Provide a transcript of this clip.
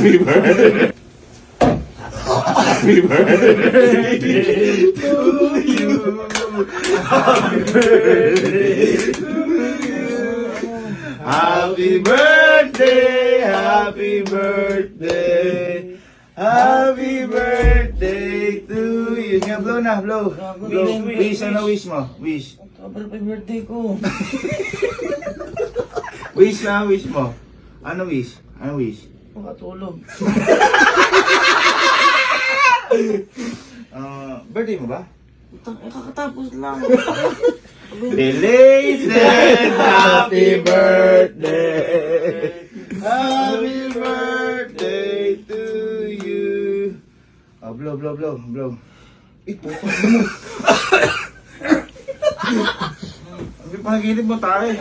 Happy birthday. Happy birthday to you. Happy birthday to you. Happy birthday, happy birthday. Happy birthday to you. Nga, blow na, blow. Blow. Wish, ano wish mo? Wish. October pa birthday ko. Wish na, wish mo. Ano wish? Ano wish? Makatulog. Birthday mo ba? Kakatapos lang. Belated happy birthday. Happy birthday to you. Oh, blow, blow, blow, blow. Ito. Ang panaginip mo tayo.